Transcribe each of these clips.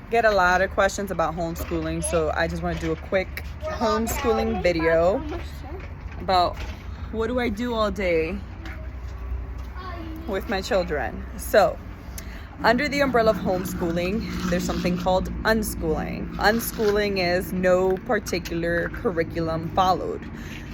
get a lot of questions about homeschooling, so I just want to do a quick homeschooling video about what do I do all day with my children. So under the umbrella of homeschooling, there's something called unschooling. Unschooling is no particular curriculum followed,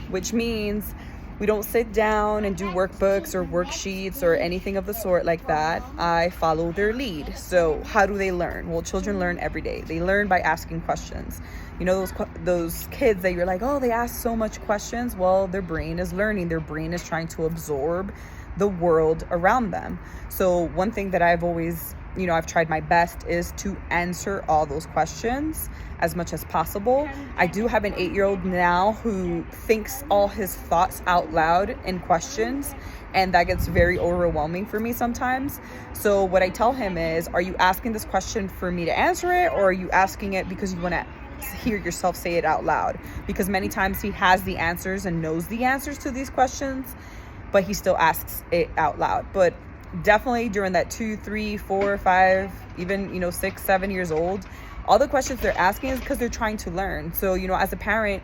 which means we don't sit down and do workbooks or worksheets or anything of the sort like that. I follow their lead. So how do they learn? Well, children learn every day. They learn by asking questions. You know, those kids that you're like, oh, they ask so much questions. Well, their brain is learning. Their brain is trying to absorb the world around them. So one thing that I've always, I've tried my best is to answer all those questions as much as possible. I do have an 8-year-old now who thinks all his thoughts out loud in questions, and that gets very overwhelming for me sometimes. So what I tell him is, are you asking this question for me to answer it, or are you asking it because you want to hear yourself say it out loud? Because many times he has the answers and knows the answers to these questions, but he still asks it out loud. But definitely during that 2, 3, 4, 5, even 6, 7 years old, all the questions they're asking is because they're trying to learn. So as a parent,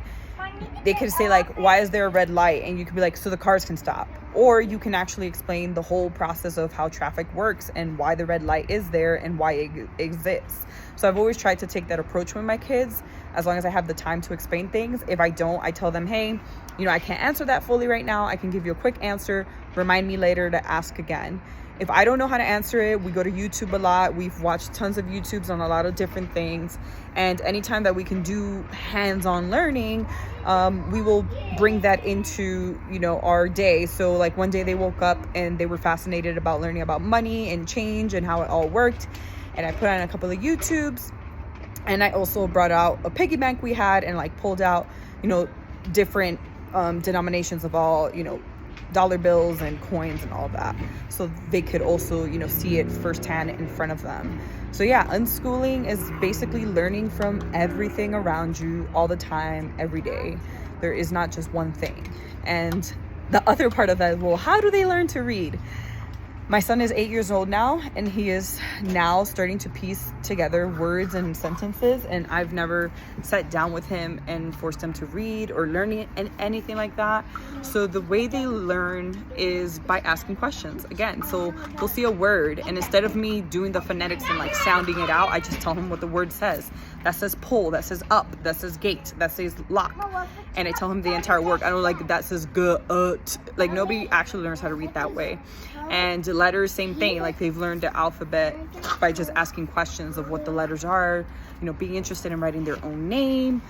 they could say like, why is there a red light? And you could be like, so the cars can stop. Or you can actually explain the whole process of how traffic works and why the red light is there and why it exists. So I've always tried to take that approach with my kids, as long as I have the time to explain things. If I don't, I tell them, hey, I can't answer that fully right now. I can give you a quick answer. Remind me later to ask again. If I don't know how to answer it, we go to YouTube a lot. We've watched tons of YouTubes on a lot of different things. And anytime that we can do hands-on learning, we will bring that into, our day. So like one day they woke up and they were fascinated about learning about money and change and how it all worked. And I put on a couple of YouTubes. And I also brought out a piggy bank we had and like pulled out, different denominations of all, dollar bills and coins and all that, so they could also see it firsthand in front of them. So yeah, unschooling is basically learning from everything around you all the time, every day. There is not just one thing. And the other part of that is, well, how do they learn to read? My son is 8 years old now, and he is now starting to piece together words and sentences, and I've never sat down with him and forced him to read or learn anything like that. So the way they learn is by asking questions. Again, so they'll see a word, and instead of me doing the phonetics and like sounding it out, I just tell him what the word says. That says pull, that says up, that says gate, that says lock. And I tell him the entire word. I don't like that says gut. Like nobody actually learns how to read that way. And letters, same thing. Like they've learned the alphabet by just asking questions of what the letters are, being interested in writing their own name.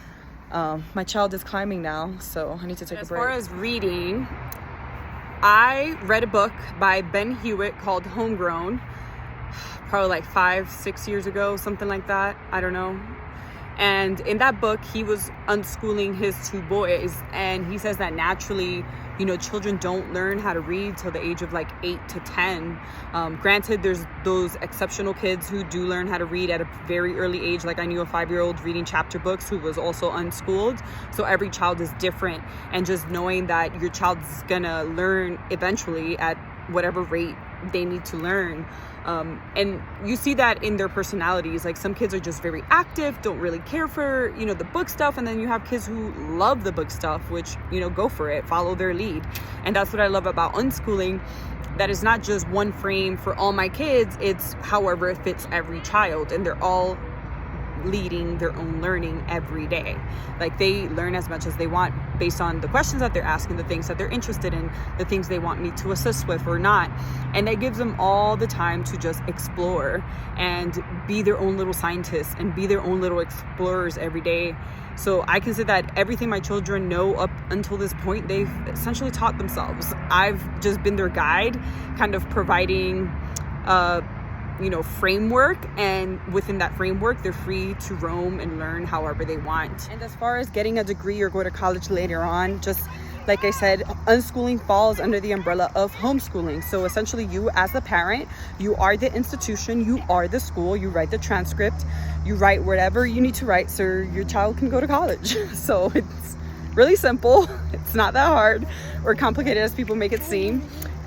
My child is climbing now, so I need to take a break. As far as reading, I read a book by Ben Hewitt called Homegrown, probably like 5-6 years ago, something like that. I don't know. And in that book, he was unschooling his 2 boys, and he says that naturally, children don't learn how to read till the age of like 8 to 10. Granted, there's those exceptional kids who do learn how to read at a very early age. Like I knew a 5-year-old reading chapter books who was also unschooled. So every child is different, and just knowing that your child's gonna learn eventually at whatever rate they need to learn. And you see that in their personalities. Like some kids are just very active, don't really care for, the book stuff. And then you have kids who love the book stuff, which, go for it, follow their lead. And that's what I love about unschooling. That is not just one frame for all my kids. It's however it fits every child. And they're all leading their own learning every day. Like they learn as much as they want based on the questions that they're asking, the things that they're interested in, the things they want me to assist with or not. And that gives them all the time to just explore and be their own little scientists and be their own little explorers every day. So I can say that everything my children know up until this point, they've essentially taught themselves. I've just been their guide, kind of providing framework, and within that framework they're free to roam and learn however they want. And as far as getting a degree or go to college later on, just like I said, unschooling falls under the umbrella of homeschooling. So essentially you as the parent, you are the institution, you are the school, you write the transcript, you write whatever you need to write so your child can go to college. So it's really simple. It's not that hard or complicated as people make it seem.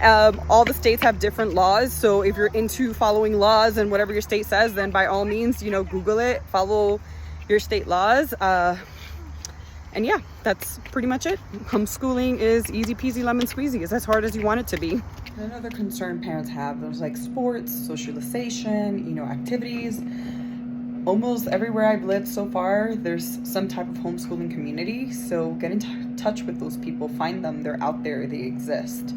All the states have different laws, so if you're into following laws and whatever your state says, then by all means, Google it, follow your state laws. And yeah, that's pretty much it. Homeschooling is easy peasy lemon squeezy. It's as hard as you want it to be. Another concern parents have, there's like sports, socialization, activities. Almost everywhere I've lived so far, there's some type of homeschooling community. So get in touch with those people, find them, they're out there, they exist.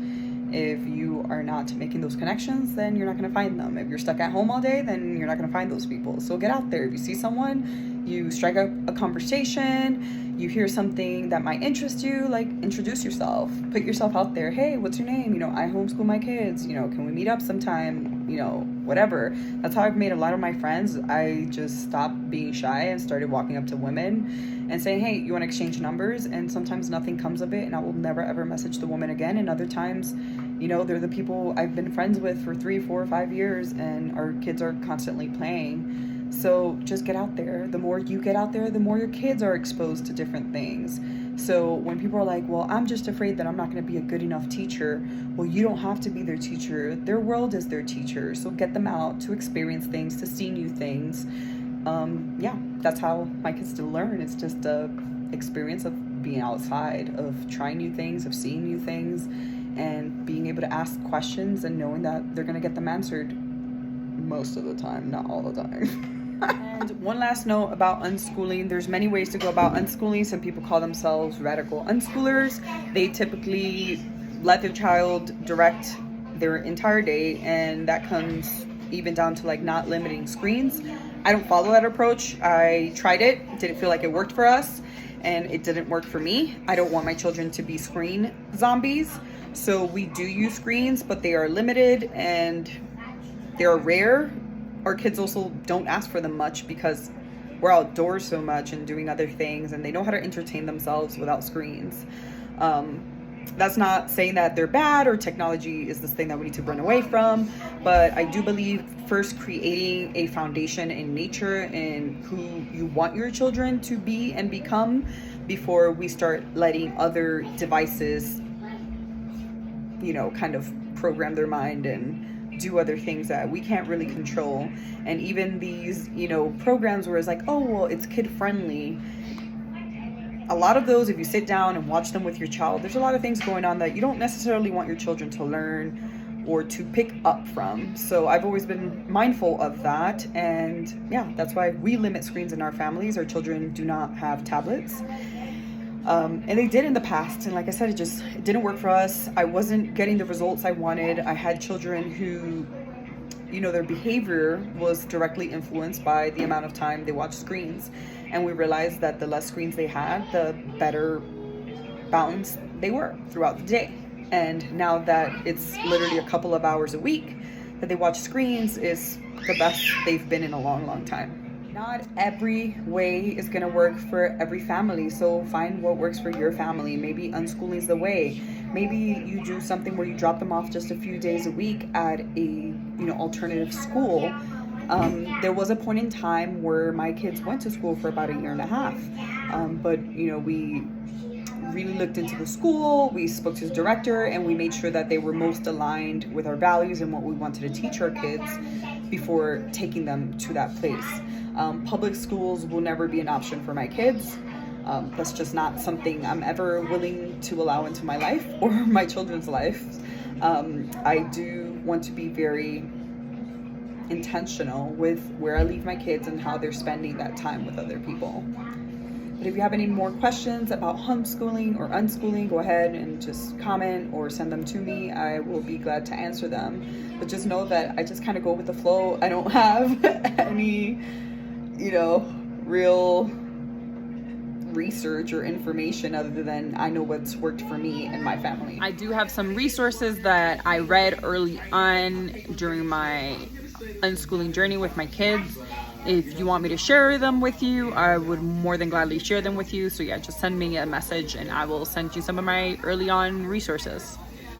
If you are not making those connections, then you're not going to find them. If you're stuck at home all day, then you're not going to find those people. So get out there. If you see someone, you strike up a conversation, you hear something that might interest you, like introduce yourself, put yourself out there. Hey, what's your name? I homeschool my kids. Can we meet up sometime? Whatever. That's how I've made a lot of my friends. I just stopped being shy and started walking up to women and saying, hey, you want to exchange numbers? And sometimes nothing comes of it, and I will never ever message the woman again. And other times, they're the people I've been friends with for 3, 4, 5 years, and our kids are constantly playing. So just get out there. The more you get out there, the more your kids are exposed to different things. So when people are like, well, I'm just afraid that I'm not going to be a good enough teacher. Well, you don't have to be their teacher. Their world is their teacher. So get them out to experience things, to see new things. That's how my kids still learn. It's just a experience of being outside, of trying new things, of seeing new things, and being able to ask questions and knowing that they're going to get them answered most of the time, not all the time. And one last note about unschooling. There's many ways to go about unschooling. Some people call themselves radical unschoolers. They typically let their child direct their entire day, and that comes even down to like not limiting screens. I don't follow that approach. I tried it, didn't feel like it worked for us, and it didn't work for me. I don't want my children to be screen zombies. So we do use screens, but they are limited and they're rare. Our kids also don't ask for them much because we're outdoors so much and doing other things, and they know how to entertain themselves without screens. That's not saying that they're bad or technology is this thing that we need to run away from, but I do believe first creating a foundation in nature and who you want your children to be and become before we start letting other devices, kind of program their mind and do other things that we can't really control. And even these, programs where it's like, oh, well, it's kid friendly. A lot of those, if you sit down and watch them with your child, there's a lot of things going on that you don't necessarily want your children to learn or to pick up from. So I've always been mindful of that. And yeah, that's why we limit screens in our families. Our children do not have tablets. And they did in the past. And like I said, it didn't work for us. I wasn't getting the results I wanted. I had children who, their behavior was directly influenced by the amount of time they watched screens. And we realized that the less screens they had, the better balanced they were throughout the day. And now that it's literally a couple of hours a week that they watch screens, is the best they've been in a long, long time. Not every way is going to work for every family, so find what works for your family. Maybe unschooling is the way. Maybe you do something where you drop them off just a few days a week at a alternative school. There was a point in time where my kids went to school for about 1.5 years, but we really looked into the school, we spoke to the director, and we made sure that they were most aligned with our values and what we wanted to teach our kids before taking them to that place. Public schools will never be an option for my kids. That's just not something I'm ever willing to allow into my life or my children's life. I do want to be very intentional with where I leave my kids and how they're spending that time with other people. But if you have any more questions about homeschooling or unschooling, go ahead and just comment or send them to me. I will be glad to answer them. But just know that I just kind of go with the flow. I don't have any, real research or information other than I know what's worked for me and my family. I do have some resources that I read early on during my unschooling journey with my kids. If you want me to share them with you, I would more than gladly share them with you. So yeah, just send me a message and I will send you some of my early on resources.